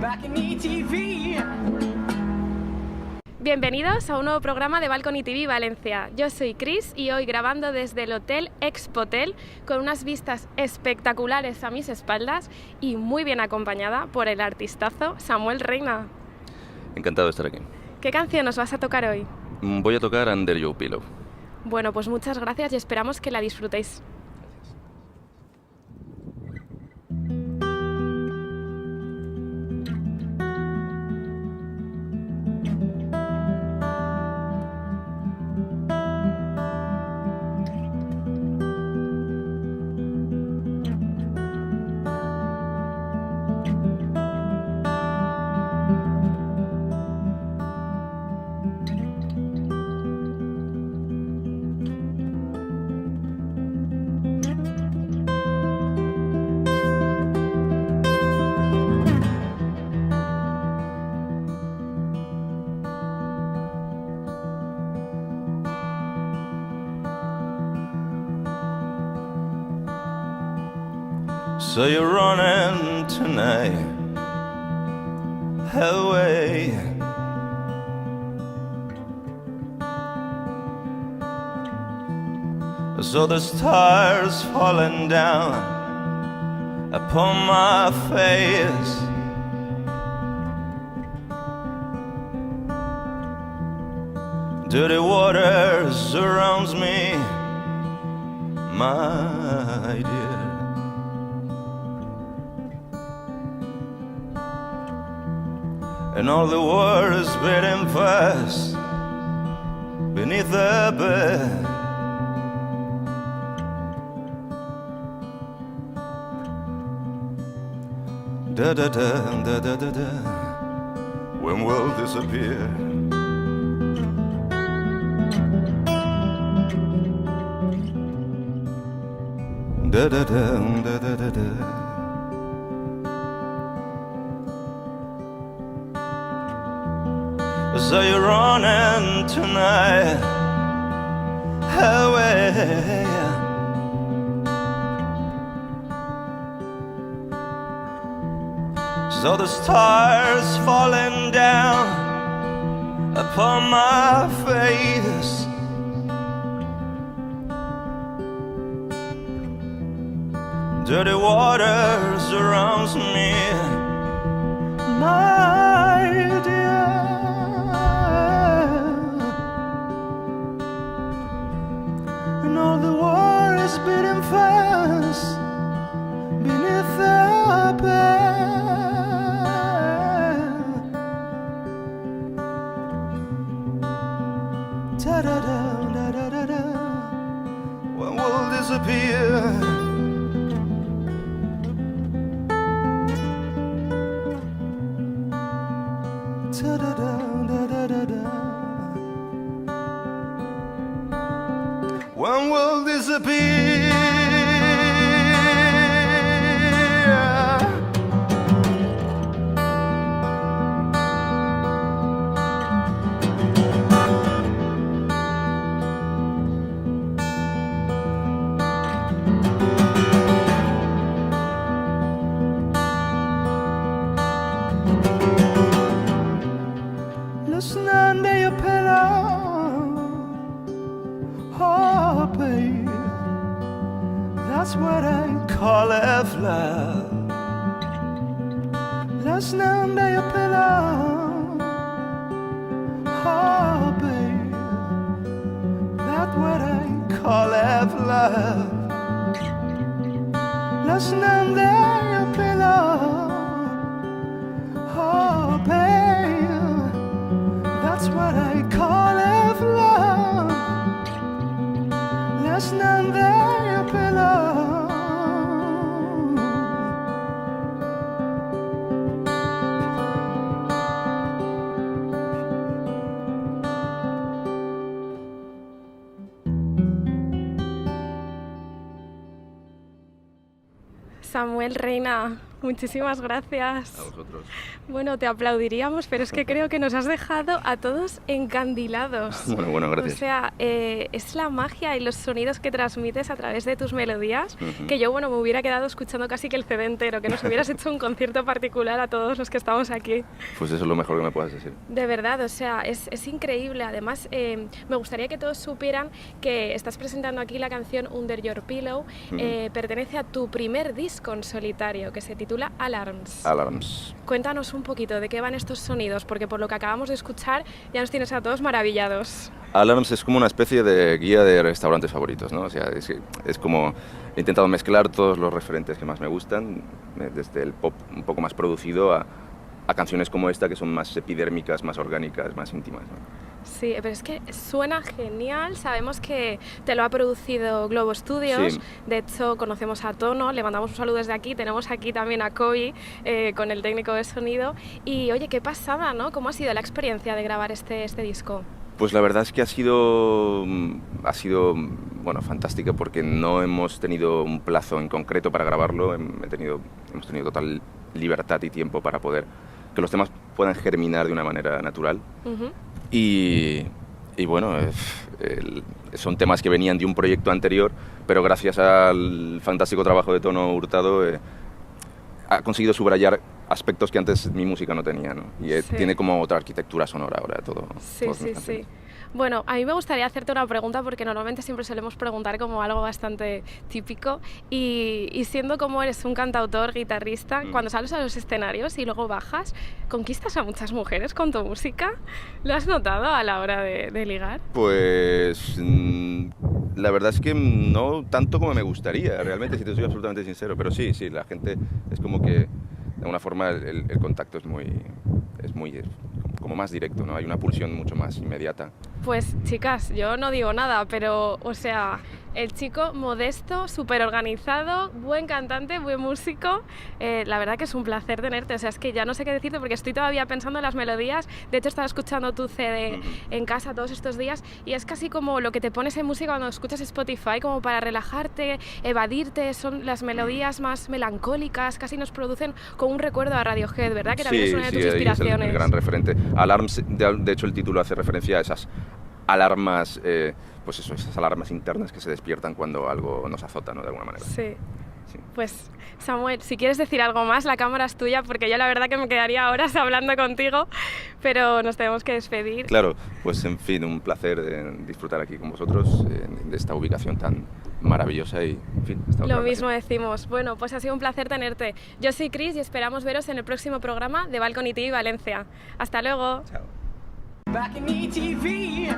back in ETV. Bienvenidos a un nuevo programa de Balcony TV Valencia. Yo soy Cris y hoy grabando desde el Hotel Expotel con unas vistas espectaculares a mis espaldas y muy bien acompañada por el artistazo Samuel Reina. Encantado de estar aquí. ¿Qué canción nos vas a tocar hoy? Voy a tocar Under Your Pillow. Bueno, pues muchas gracias y esperamos que la disfrutéis. So you're running tonight, away. So the stars falling down upon my face. Dirty water surrounds me, my dear. And all the world is beating fast beneath the bed. Da da da da da da da. When will disappear? Da da da da da da da. So you're running tonight, away. So the stars falling down upon my face. Dirty water surrounds me, my dear. And all the war is beating fast beneath the bed. Da da da da da da da. When will disappear? Da da da da da da. When will disappear? Listen under your pillow, oh babe, that's what I call love. Listen under your pillow, oh babe, that's what I call love. Listen under your pillow, oh babe, that's what I call love. Listen under your pillow. Samuel Reina, Muchísimas gracias. A vosotros. Bueno, te aplaudiríamos, pero es que creo que nos has dejado a todos encandilados. Bueno, gracias. O sea, es la magia y los sonidos que transmites a través de tus melodías, que yo, me hubiera quedado escuchando casi que el CD entero, que nos hubieras hecho un concierto particular a todos los que estamos aquí. Pues eso es lo mejor que me puedas decir. De verdad, o sea, es increíble. Además, me gustaría que todos supieran que estás presentando aquí la canción Under Your Pillow. Pertenece a tu primer disco en solitario, que se titula Alarms. Alarms. Cuéntanos un poquito de qué van estos sonidos, porque por lo que acabamos de escuchar ya nos tienes a todos maravillados. Alarms es como una especie de guía de restaurantes favoritos, ¿no? O sea, es como he intentado mezclar todos los referentes que más me gustan, desde el pop un poco más producido a canciones como esta, que son más epidérmicas, más orgánicas, más íntimas, ¿no? Sí, pero es que suena genial. Sabemos que te lo ha producido Globo Studios. Sí. De hecho, conocemos a Tono, le mandamos un saludo desde aquí. Tenemos aquí también a Kobe, con el técnico de sonido. Y oye, qué pasada, ¿no? ¿Cómo ha sido la experiencia de grabar este disco? Pues la verdad es que ha sido fantástica, porque no hemos tenido un plazo en concreto para grabarlo. Hemos tenido total libertad y tiempo para poder que los temas puedan germinar de una manera natural. Y bueno, son temas que venían de un proyecto anterior, pero gracias al fantástico trabajo de Tono Hurtado ha conseguido subrayar aspectos que antes mi música no tenía, ¿no? Y tiene como otra arquitectura sonora ahora todo. Sí. Bueno, a mí me gustaría hacerte una pregunta, porque normalmente siempre solemos preguntar como algo bastante típico, y siendo como eres un cantautor, guitarrista, cuando sales a los escenarios y luego bajas, ¿conquistas a muchas mujeres con tu música? ¿Lo has notado a la hora de ligar? Pues la verdad es que no tanto como me gustaría, realmente, si te soy absolutamente sincero, pero sí, la gente es como que de alguna forma el contacto es muy como más directo, ¿no? Hay una pulsión mucho más inmediata. Pues chicas, yo no digo nada, pero o sea, el chico modesto, súper organizado, buen cantante, buen músico, la verdad que es un placer tenerte. O sea, es que ya no sé qué decirte, porque estoy todavía pensando en las melodías. De hecho, estaba escuchando tu CD en casa todos estos días, y es casi como lo que te pones en música cuando escuchas Spotify, como para relajarte, evadirte. Son las melodías más melancólicas, casi nos producen como un recuerdo a Radiohead, ¿verdad? Que también es una de tus inspiraciones. Es el gran referente. Alarms, de hecho el título hace referencia a esas alarmas, esas alarmas internas que se despiertan cuando algo nos azota, ¿no? De alguna manera. Sí. Pues Samuel, si quieres decir algo más, la cámara es tuya, porque yo la verdad que me quedaría horas hablando contigo, pero nos tenemos que despedir. Claro, pues en fin, un placer disfrutar aquí con vosotros de esta ubicación tan maravillosa y, en fin, lo mismo decimos. Bueno, pues ha sido un placer tenerte. Yo soy Cris y esperamos veros en el próximo programa de Balcony TV Valencia. Hasta luego. Chao. Balcony TV.